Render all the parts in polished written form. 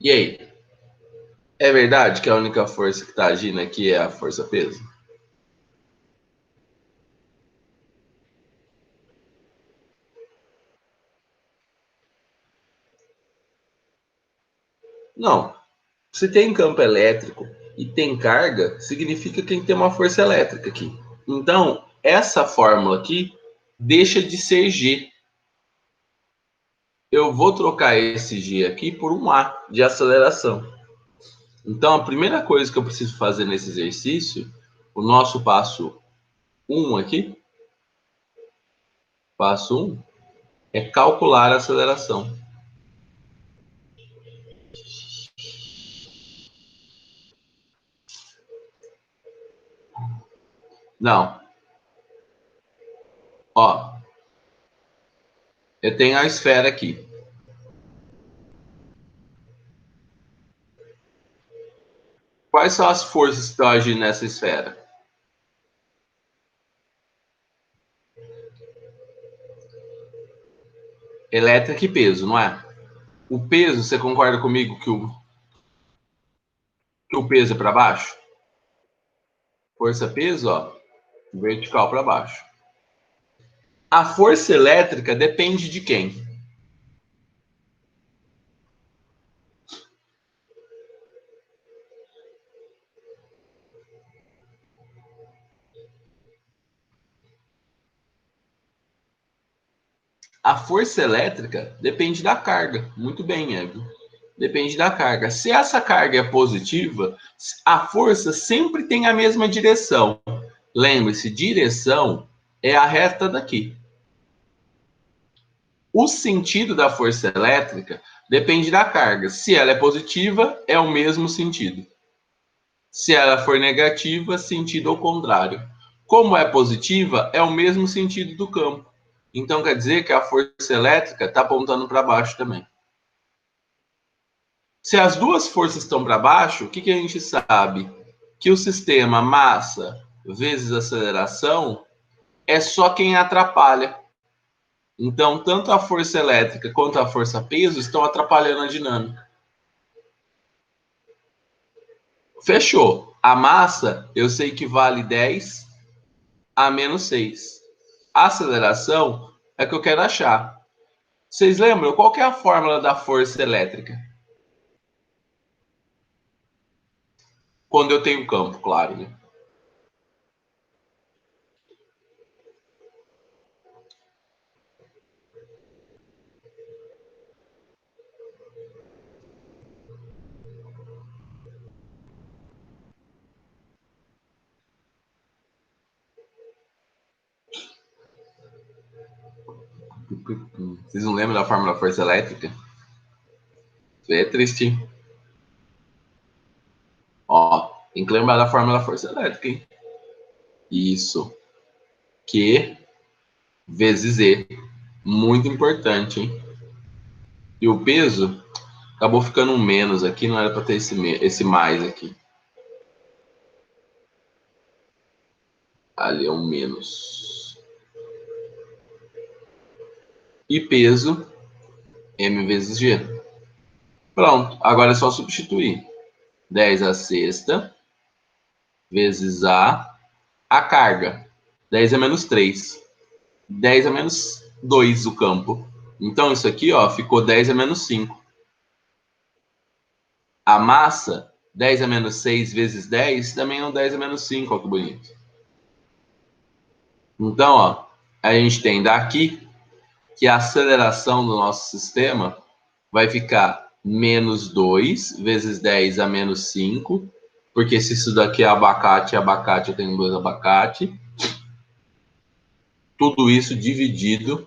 E aí? É verdade que a única força que está agindo aqui é a força-peso? Não. Se tem campo elétrico e tem carga, significa que tem uma força elétrica aqui. Então, essa fórmula aqui deixa de ser G. Eu vou trocar esse G aqui por um A de aceleração. Então, a primeira coisa que eu preciso fazer nesse exercício, o nosso passo 1 aqui, passo 1, é calcular a aceleração. Não. Ó, eu tenho a esfera aqui. Quais são as forças que estão agindo nessa esfera? Elétrica e peso, não é? O peso, você concorda comigo que o peso é para baixo? Força-peso, ó, vertical para baixo. A força elétrica depende de quem? A força elétrica depende da carga. Muito bem, Eve. Depende da carga. Se essa carga é positiva, a força sempre tem a mesma direção. Lembre-se, direção é a reta daqui. O sentido da força elétrica depende da carga. Se ela é positiva, é o mesmo sentido. Se ela for negativa, sentido ao contrário. Como é positiva, é o mesmo sentido do campo. Então quer dizer que a força elétrica está apontando para baixo também. Se as duas forças estão para baixo, o que a gente sabe? Que o sistema massa vezes aceleração é só quem atrapalha. Então, tanto a força elétrica quanto a força peso estão atrapalhando a dinâmica. Fechou. A massa, eu sei que vale 10 a menos 6. A aceleração é que eu quero achar. Vocês lembram qual que é a fórmula da força elétrica? Quando eu tenho campo, claro, né? Vocês não lembram da fórmula da força elétrica? É triste. Ó, tem que lembrar da fórmula da força elétrica, hein? Isso. Q vezes E. Muito importante, hein? E o peso acabou ficando um menos aqui, não era para ter esse mais aqui. Ali é um menos. E peso, M vezes G. Pronto, agora é só substituir. 10 a sexta vezes a carga. 10 a menos 3. 10 a menos 2 o campo. Então isso aqui, ó, ficou 10 a menos 5. A massa, 10 a menos 6 vezes 10, também é um 10 a menos 5, ó que bonito. Então, ó, a gente tem daqui que a aceleração do nosso sistema vai ficar menos 2 vezes 10 a menos 5, porque se isso daqui é abacate, eu tenho 2 abacate. Tudo isso dividido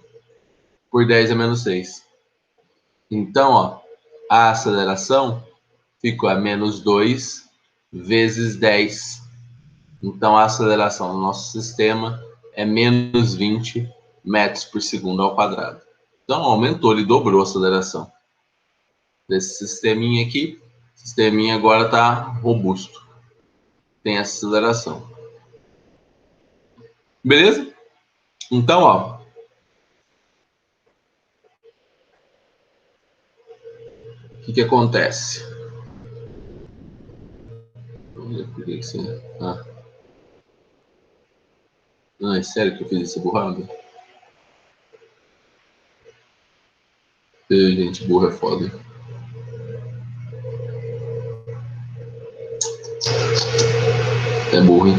por 10 a menos 6. Então, ó, a aceleração ficou a menos 2 vezes 10. Então, a aceleração do nosso sistema é menos 20 metros por segundo ao quadrado. Então, aumentou, ele dobrou a aceleração desse sisteminha aqui. O sisteminha agora está robusto. Tem aceleração. Beleza? Então, ó, que acontece? Não, é sério que eu fiz essa burrada? Gente, burra é foda. É burro, hein?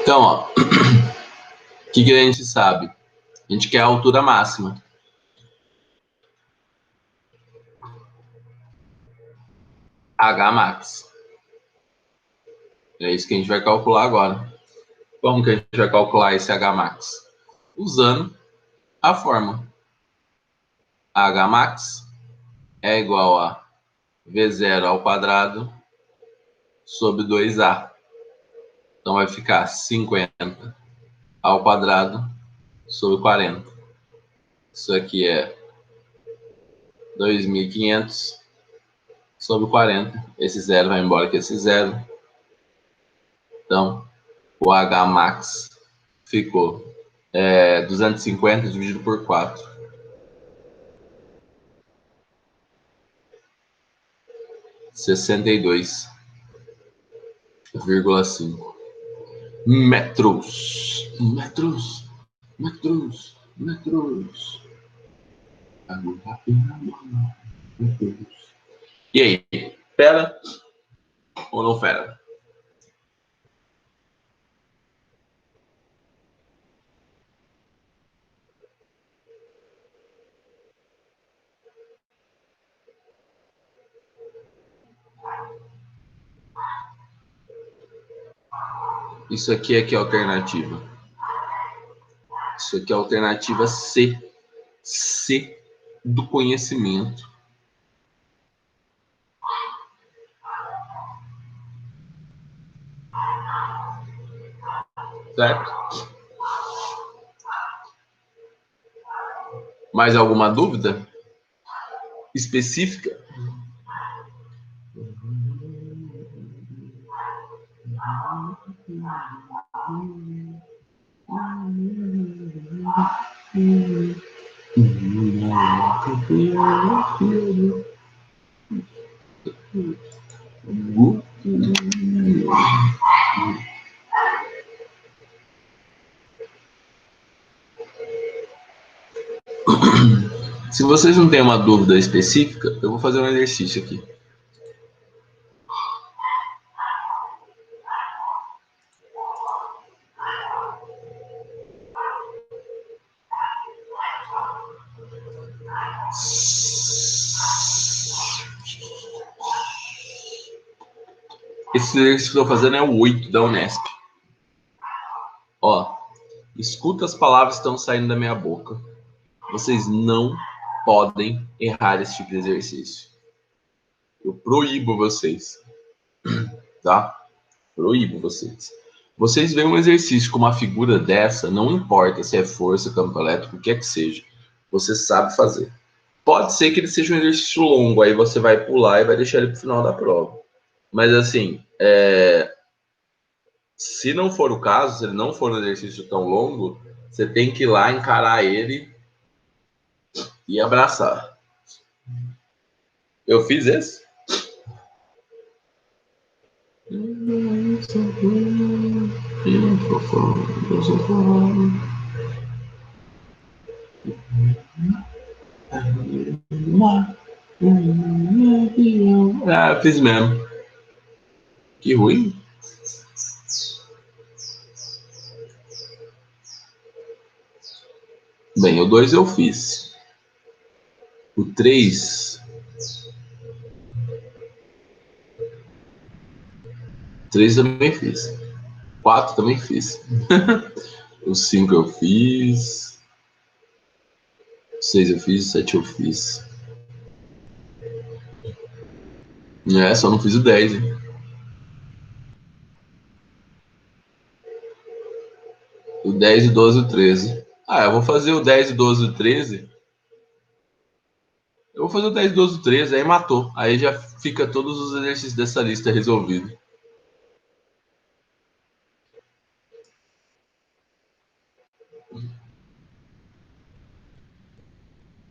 Então, ó. O que a gente sabe? A gente quer a altura máxima. H max. É isso que a gente vai calcular agora. Como que a gente vai calcular esse H max? Usando a fórmula. H max é igual a V0 ao quadrado sobre 2A. Então vai ficar 50 ao quadrado sobre 40. Isso aqui é 2.500 sobre 40. Esse zero vai embora com esse zero. Então, o H max ficou 250 dividido por 4. 62,5 metros. Metros. Metros. Metros. E aí? Fera ou não fera? Isso aqui é que é a alternativa. Isso aqui é a alternativa C. C do conhecimento. Certo? Mais alguma dúvida específica? Se vocês não têm uma dúvida específica, eu vou fazer um exercício aqui. Esse exercício que eu estou fazendo é o 8 da Unesp. Ó, escuta as palavras que estão saindo da minha boca. Vocês não podem errar esse tipo de exercício. Eu proíbo vocês, tá? Proíbo vocês. Vocês veem um exercício com uma figura dessa, não importa se é força, campo elétrico, o que é que seja. Você sabe fazer. Pode ser que ele seja um exercício longo, aí você vai pular e vai deixar ele para o final da prova. Mas assim, se não for o caso, se ele não for um exercício tão longo, você tem que ir lá encarar ele e abraçar. Eu fiz esse? Ah, fiz mesmo. Que ruim. Bem, o 2 eu fiz. O 3. 3 também fiz. 4 também fiz. O 5 eu fiz. O 6 eu fiz. O 7 eu fiz. Só não fiz o 10, hein? O 10, o 12 e o 13. Ah, eu vou fazer o 10, o 12 e o 13. Eu vou fazer o 10, 12 e o 13, aí matou. Aí já fica todos os exercícios dessa lista resolvidos.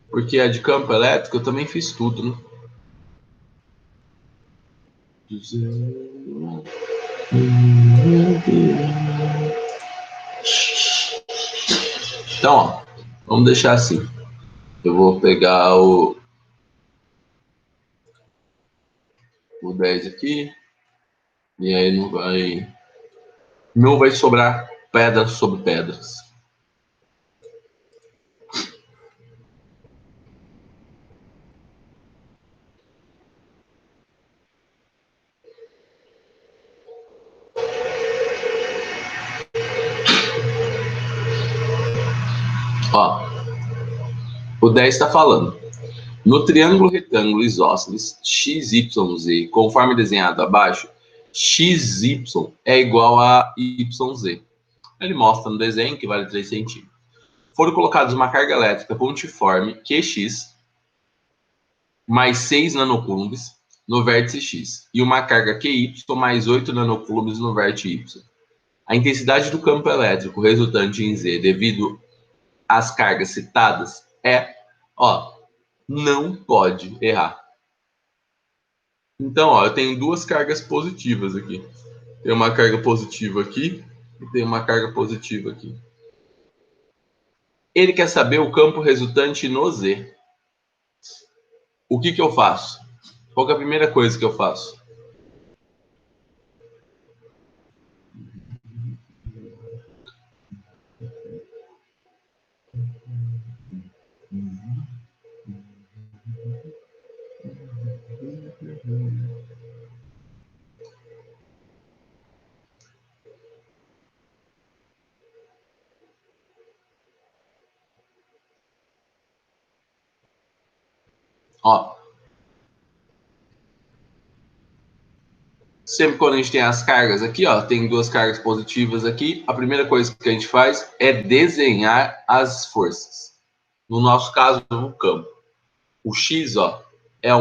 Porque a de campo elétrico eu também fiz tudo, né? Então, ó, vamos deixar assim. Eu vou pegar o 10 aqui. E aí não vai sobrar pedras sobre pedras. Ó, o 10 está falando. No triângulo retângulo isósceles XYZ, conforme desenhado abaixo, XY é igual a YZ. Ele mostra no desenho que vale 3 centímetros. Foram colocados uma carga elétrica pontiforme QX mais 6 nanocoulombs no vértice X e uma carga QY mais 8 nanocoulombs no vértice Y. A intensidade do campo elétrico resultante em Z devido às cargas citadas é, ó, não pode errar. Então, ó, eu tenho duas cargas positivas aqui. Tem uma carga positiva aqui e tem uma carga positiva aqui. Ele quer saber o campo resultante no Z. O que eu faço? Qual que é a primeira coisa que eu faço? Ó, sempre quando a gente tem as cargas aqui, ó, tem duas cargas positivas aqui, a primeira coisa que a gente faz é desenhar as forças. No nosso caso, o campo. O X, ó, é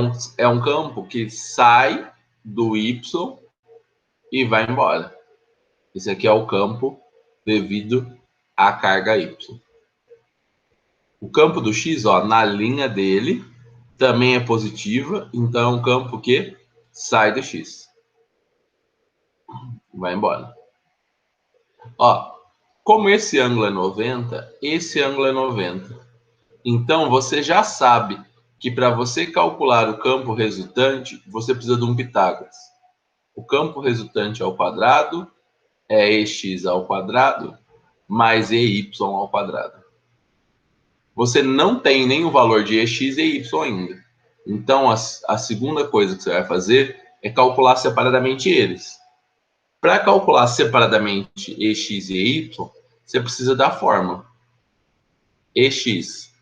um campo que sai do Y e vai embora. Esse aqui é o campo devido à carga Y. O campo do X, ó, na linha dele, também é positiva, então é um campo que sai do X. Vai embora. Ó, como esse ângulo é 90, esse ângulo é 90. Então, você já sabe que para você calcular o campo resultante, você precisa de um Pitágoras. O campo resultante ao quadrado é EX ao quadrado mais EY ao quadrado. Você não tem nem o valor de EX e EY ainda. Então, a segunda coisa que você vai fazer é calcular separadamente eles. Para calcular separadamente EX e EY, você precisa da fórmula. EX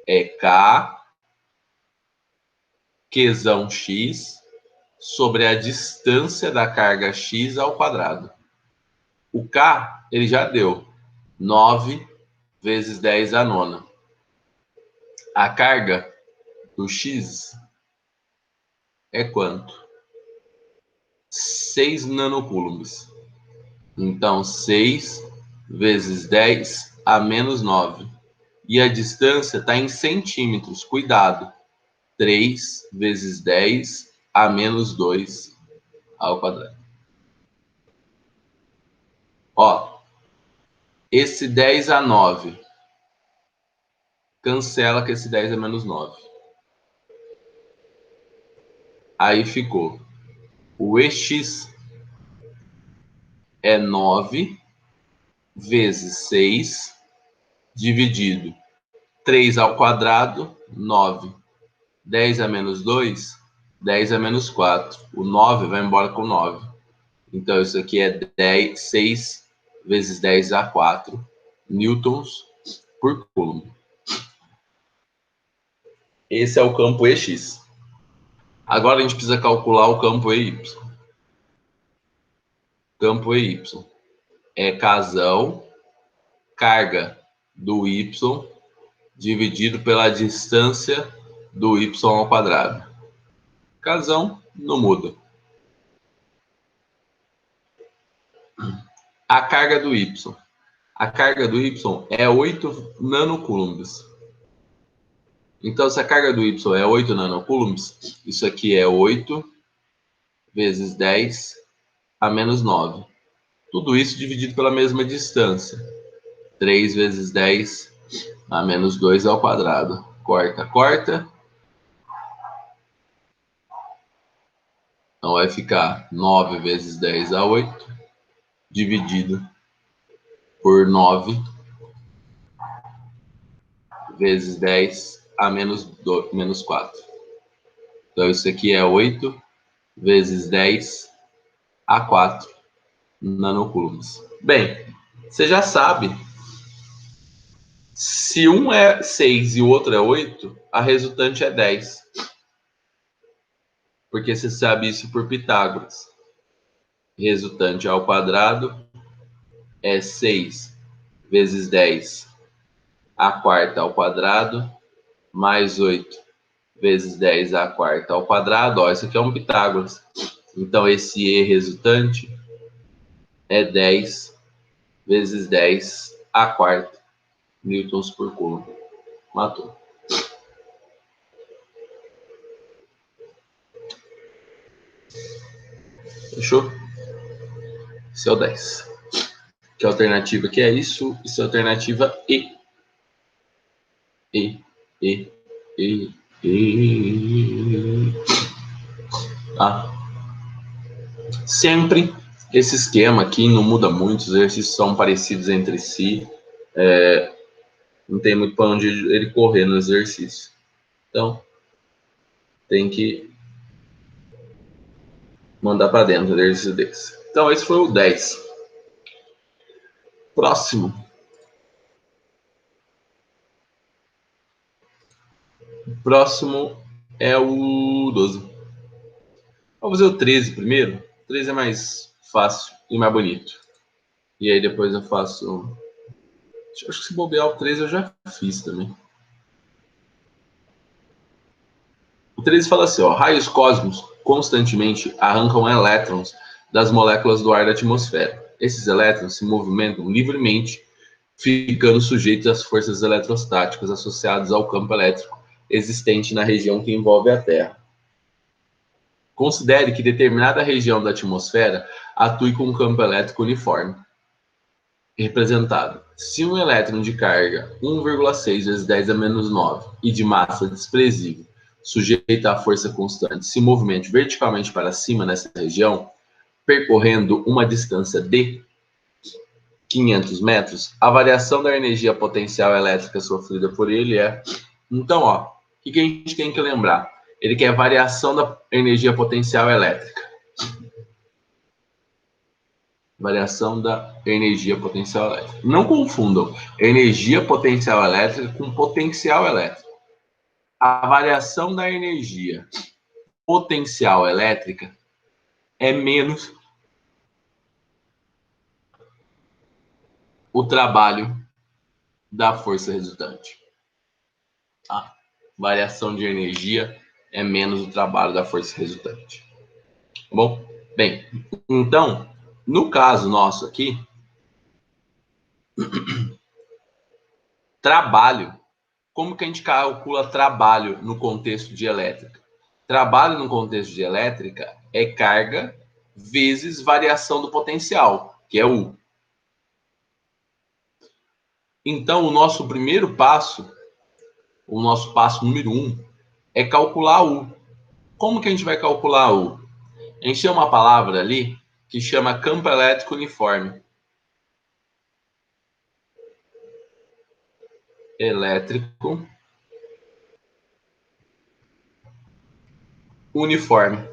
é K Qzão X sobre a distância da carga X ao quadrado. O K, ele já deu 9 vezes 10 à nona. A carga do X é quanto? 6 nanocoulombs. Então, 6 vezes 10 a menos 9. E a distância está em centímetros. Cuidado. 3 vezes 10 a menos 2 ao quadrado. Ó, esse 10 a 9 cancela que esse 10 é menos 9. Aí ficou. O EX é 9 vezes 6 dividido 3 ao quadrado, 9. 10 a menos 2, 10 a menos 4. O 9 vai embora com 9. Então, isso aqui é 6 vezes 10 a 4 newtons por coulomb. Esse é o campo EX. Agora a gente precisa calcular o campo EY. Campo EY é Kzão, carga do Y, dividido pela distância do Y ao quadrado. Kzão não muda. A carga do Y. A carga do Y é 8 nanocoulombs. Então, se a carga do Y é 8 nanocoulombs, isso aqui é 8 vezes 10 a menos 9. Tudo isso dividido pela mesma distância. 3 vezes 10 a menos 2 ao quadrado. Corta, corta. Então vai ficar 9 vezes 10 a 8, dividido por 9 vezes 10 a menos 4. Então isso aqui é 8 vezes 10 a 4 nanocoulombs. Bem, você já sabe, se um é 6 e o outro é 8, a resultante é 10. Porque você sabe isso por Pitágoras. Resultante ao quadrado é 6 vezes 10 a quarta ao quadrado, mais 8 vezes 10 a quarta ao quadrado. Ó, isso aqui é um Pitágoras. Então, esse E resultante é 10 vezes 10 a quarta newtons por coulomb. Matou. Fechou? Esse é o 10. Que alternativa que é isso? Isso é a alternativa E. E, E, E, E. Ah. Sempre esse esquema aqui não muda muito, os exercícios são parecidos entre si. Não tem muito para onde ele correr no exercício. Então, tem que mandar para dentro um exercício desse. Então, esse foi o 10. Próximo. Próximo é o 12. Vamos fazer o 13 primeiro. O 13 é mais fácil e mais bonito. E aí depois eu faço... Acho que se bobear o 13 eu já fiz também. O 13 fala assim, ó, raios cósmicos constantemente arrancam elétrons das moléculas do ar da atmosfera. Esses elétrons se movimentam livremente, ficando sujeitos às forças eletrostáticas associadas ao campo elétrico existente na região que envolve a Terra. Considere que determinada região da atmosfera atue com um campo elétrico uniforme, representado. Se um elétron de carga 1,6 vezes 10 a menos 9 e de massa desprezível, sujeita à força constante, se movimente verticalmente para cima nessa região, percorrendo uma distância de 500 metros, a variação da energia potencial elétrica sofrida por ele é... Então, ó, o que a gente tem que lembrar? Ele quer variação da energia potencial elétrica. Variação da energia potencial elétrica. Não confundam energia potencial elétrica com potencial elétrico. A variação da energia potencial elétrica é menos o trabalho da força resultante. A variação de energia é menos o trabalho da força resultante. Tá bom? Bem, então, no caso nosso aqui, trabalho. Como que a gente calcula trabalho no contexto de elétrica? Trabalho no contexto de elétrica é carga vezes variação do potencial, que é U. Então, o nosso primeiro passo, o nosso passo número 1, é calcular U. Como que a gente vai calcular U? A gente tem uma palavra ali que chama campo elétrico uniforme. Elétrico uniforme.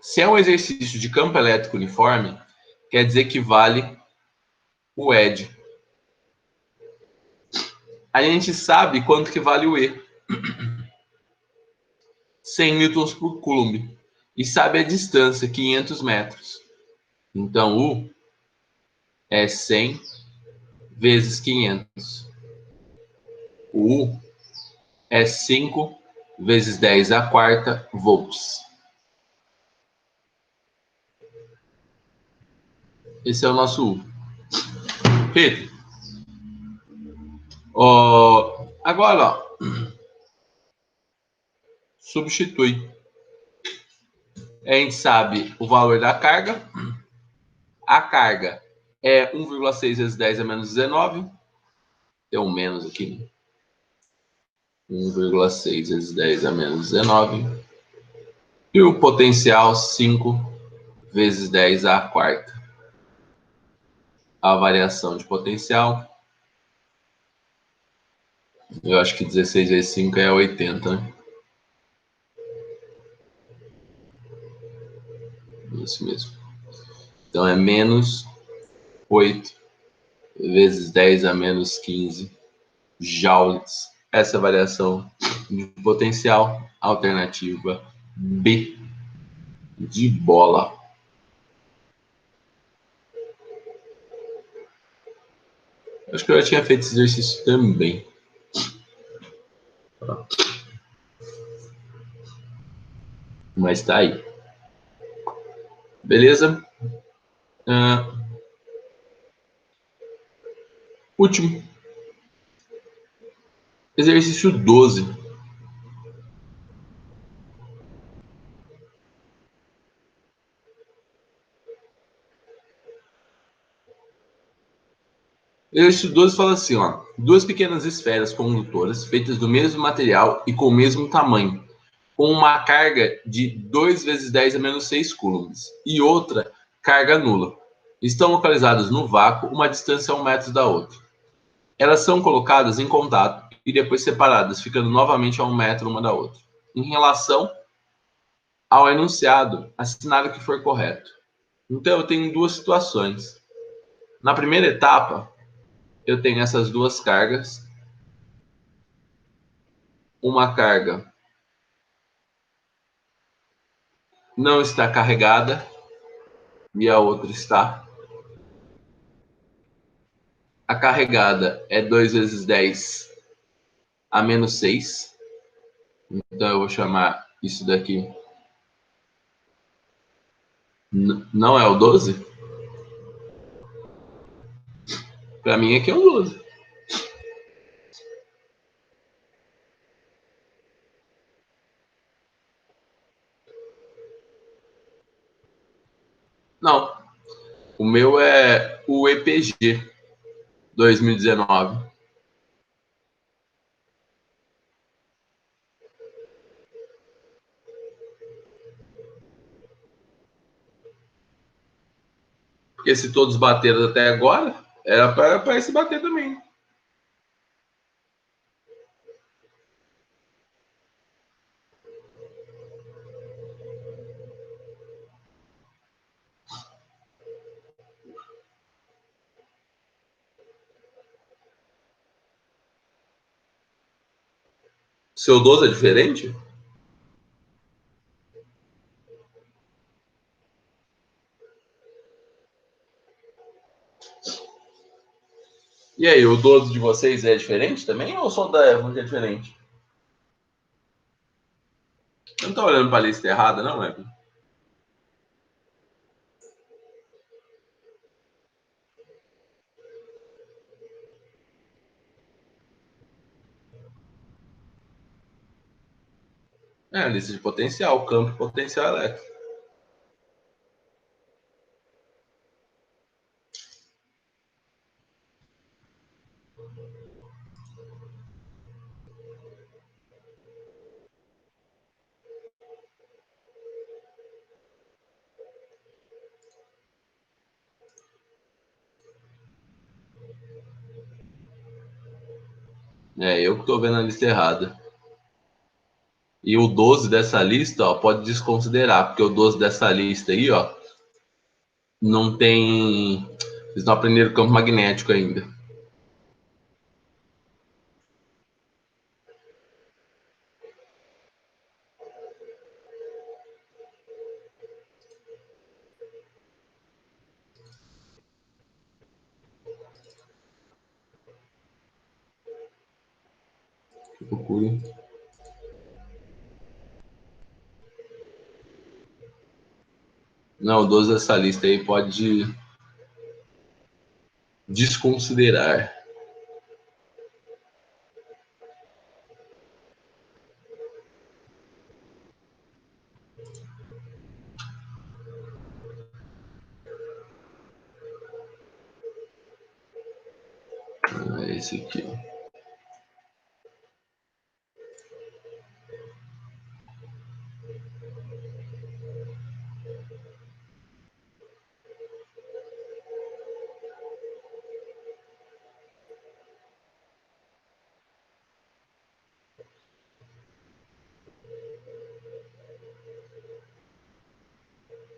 Se é um exercício de campo elétrico uniforme, quer dizer que vale o ED. A gente sabe quanto que vale o E. 100 newtons por coulomb. E sabe a distância, 500 metros. Então, U é 100 vezes 500. O U é 5 vezes 10 a quarta volts. Esse é o nosso U. Pedro. Agora, ó, substitui. A gente sabe o valor da carga. A carga é 1,6 vezes 10 a menos 19. Tem um menos aqui. 1,6 vezes 10 a menos 19. E o potencial, 5 vezes 10 à quarta. A variação de potencial. Eu acho que 16 vezes 5 é 80, né? Isso mesmo. Então é menos 8 vezes 10 a menos 15 joules. Essa é a variação de potencial. Alternativa B, de bola. Acho que eu já tinha feito esse exercício também. Mas tá aí. Beleza? Último. Exercício 12. Exercício 12 fala assim, ó. Duas pequenas esferas condutoras feitas do mesmo material e com o mesmo tamanho, com uma carga de 2 vezes 10 a menos 6 coulombs e outra carga nula. Estão localizadas no vácuo, uma distância a 1 metro da outra. Elas são colocadas em contato e depois separadas, ficando novamente a 1 metro uma da outra. Em relação ao enunciado, assinale o que for correto. Então, eu tenho duas situações. Na primeira etapa, eu tenho essas duas cargas. Uma carga não está carregada e a outra está. A carregada é 2 vezes 10 a menos 6. Então, eu vou chamar isso daqui. Não é o 12? Para mim, aqui é o 12. Não. O meu é o EPG 2019. Porque se todos bateram até agora, era para esse bater também. Seu 12 é diferente? E aí, o 12 de vocês é diferente também ou só da Evelyn que é diferente? Eu não tô olhando para a lista errada, não, Evelyn? É, a lista de potencial, campo e potencial elétrico. É, eu que tô vendo a lista errada. E o 12 dessa lista, ó, pode desconsiderar, porque o 12 dessa lista aí, ó, não tem. Vocês não aprenderam campo magnético ainda. Procure. Não, o 12 dessa lista aí pode desconsiderar. É esse aqui.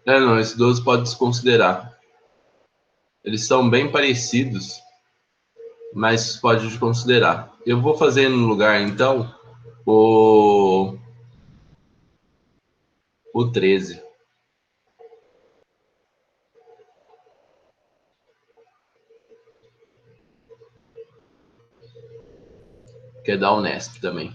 Não, esse 12 pode desconsiderar. Eles são bem parecidos, mas pode desconsiderar. Eu vou fazer no lugar, então, o 13. Que é da Unesp também.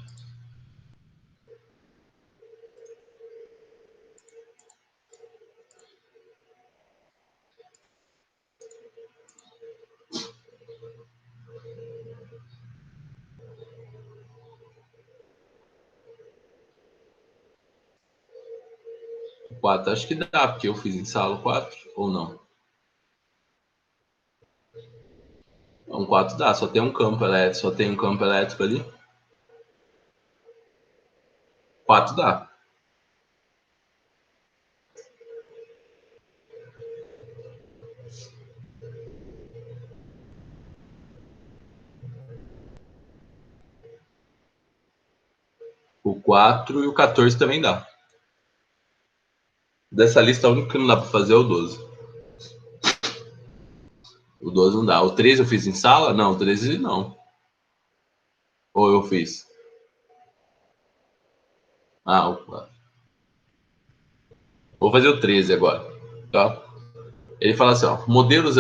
O 4 acho que dá, porque eu fiz em sala 4, ou não? Um 4 dá, só tem um campo elétrico, só tem um campo elétrico ali. 4 dá. O 4 e o 14 também dá. Dessa lista, o único que não dá para fazer é o 12. O 12 não dá. O 13 eu fiz em sala? Não, o 13 não. Ou eu fiz? Ah, o 4. Vou fazer o 13 agora. Tá? Ele fala assim, ó, modelos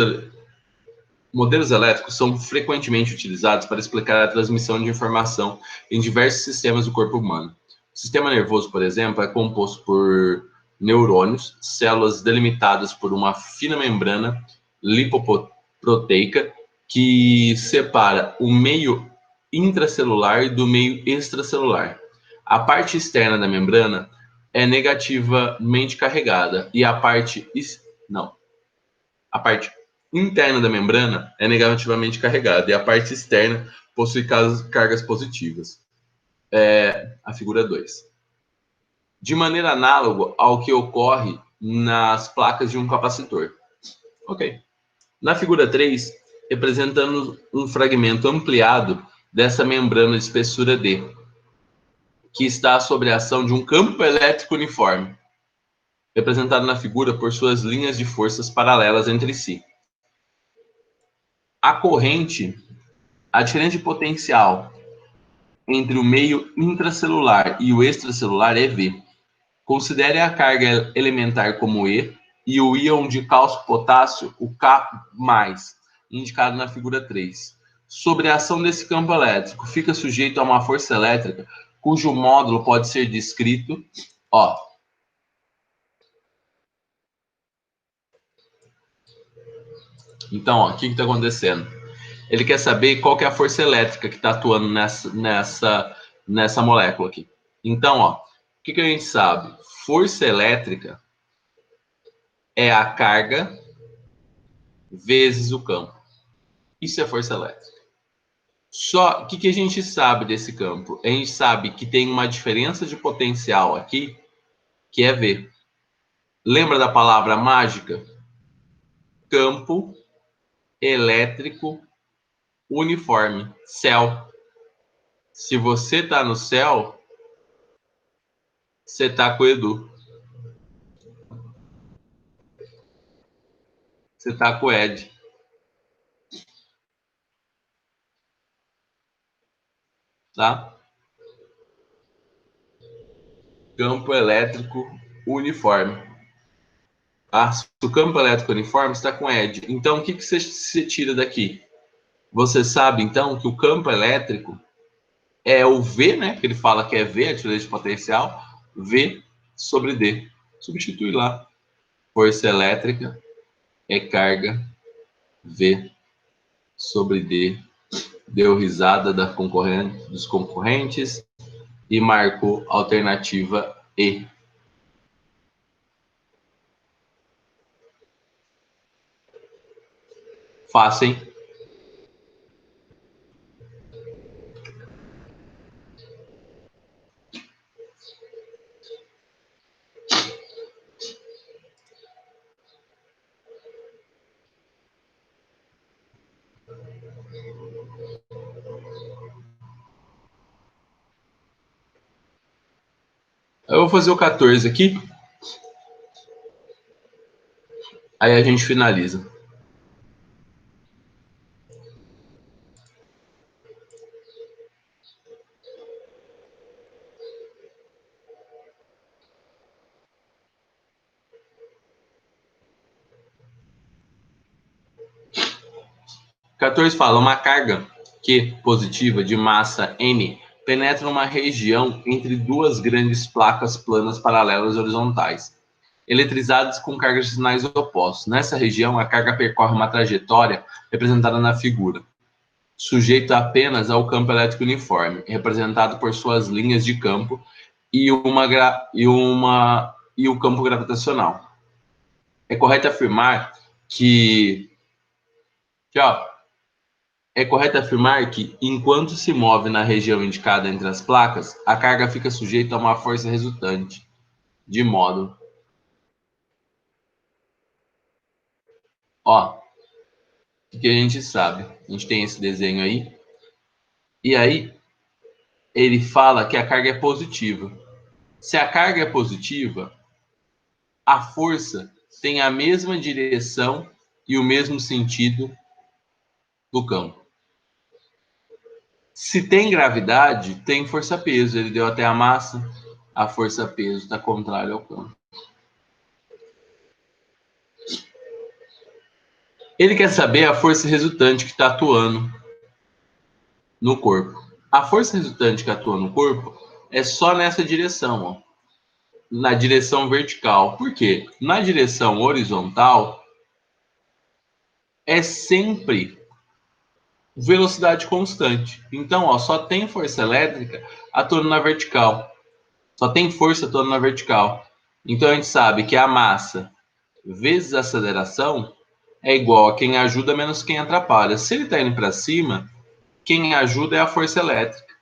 elétricos são frequentemente utilizados para explicar a transmissão de informação em diversos sistemas do corpo humano. O sistema nervoso, por exemplo, é composto por neurônios, células delimitadas por uma fina membrana lipoproteica que separa o meio intracelular do meio extracelular. A parte externa da membrana é negativamente carregada e a parte não, a parte interna da membrana é negativamente carregada e a parte externa possui cargas positivas. A figura 2. De maneira análoga ao que ocorre nas placas de um capacitor. Ok. Na figura 3, representando um fragmento ampliado dessa membrana de espessura D, que está sob a ação de um campo elétrico uniforme, representado na figura por suas linhas de forças paralelas entre si. A corrente, a diferença de potencial entre o meio intracelular e o extracelular é V. Considere a carga elementar como E e o íon de cálcio-potássio, o K+, indicado na figura 3. Sobre a ação desse campo elétrico, fica sujeito a uma força elétrica cujo módulo pode ser descrito, ó. Então, ó, o que está acontecendo? Ele quer saber qual que é a força elétrica que está atuando nessa molécula aqui. Então, ó, o que a gente sabe? Força elétrica é a carga vezes o campo. Isso é força elétrica. Só o que a gente sabe desse campo? A gente sabe que tem uma diferença de potencial aqui, que é V. Lembra da palavra mágica? Campo elétrico uniforme, céu. Se você está no céu, você está com o Edu. Você está com o Ed. Tá? Campo elétrico uniforme. Ah, se o campo elétrico uniforme está com Ed. Então, o que você tira daqui? Você sabe, então, que o campo elétrico é o V, né? Que ele fala que é V, a diferença de potencial, V sobre D. Substitui lá. Força elétrica é carga V sobre D. Deu risada dos concorrentes e marcou alternativa E. Fácil, hein? Eu vou fazer o 14 aqui. Aí a gente finaliza. O 14 fala, uma carga Q positiva de massa N penetra uma região entre duas grandes placas planas paralelas horizontais, eletrizadas com cargas de sinais opostos. Nessa região, a carga percorre uma trajetória representada na figura, sujeita apenas ao campo elétrico uniforme, representado por suas linhas de campo e o campo gravitacional. É correto afirmar que enquanto se move na região indicada entre as placas, a carga fica sujeita a uma força resultante, de modo. Ó, o que a gente sabe? A gente tem esse desenho aí. E aí, ele fala que a carga é positiva. Se a carga é positiva, a força tem a mesma direção e o mesmo sentido do campo. Se tem gravidade, tem força-peso. Ele deu até a massa. A força-peso está contrária ao campo. Ele quer saber a força resultante que está atuando no corpo. A força resultante que atua no corpo é só nessa direção, ó, na direção vertical. Por quê? Na direção horizontal é sempre velocidade constante. Então, ó, só tem força elétrica atuando na vertical. Só tem força atuando na vertical. Então a gente sabe que a massa vezes a aceleração é igual a quem ajuda menos quem atrapalha. Se ele está indo para cima, quem ajuda é a força elétrica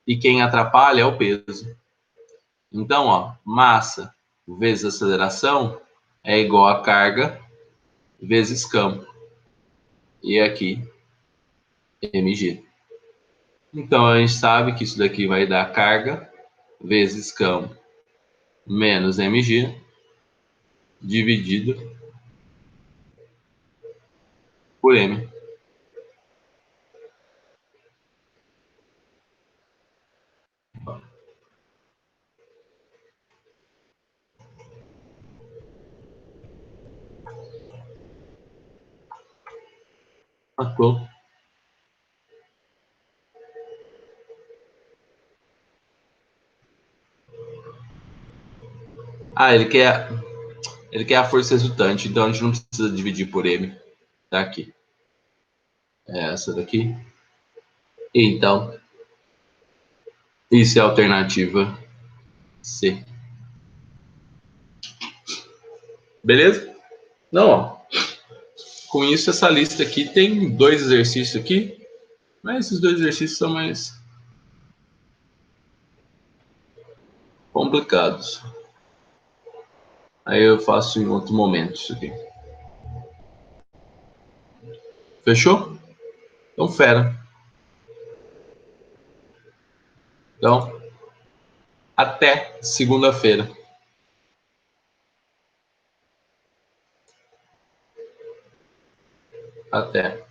e quem atrapalha é o peso. Então, ó, massa vezes aceleração é igual a carga vezes campo. E aqui, mg. Então, a gente sabe que isso daqui vai dar carga vezes campo menos mg dividido por m. Sacou? Ah, ele quer a força resultante, então a gente não precisa dividir por m. Tá aqui. É essa daqui. Então, isso é a alternativa C. Beleza? Não, ó. Com isso, essa lista aqui tem 2 exercícios aqui, mas esses 2 exercícios são mais complicados. Aí eu faço em outro momento isso aqui. Fechou? Então, fera. Então, até segunda-feira. Até.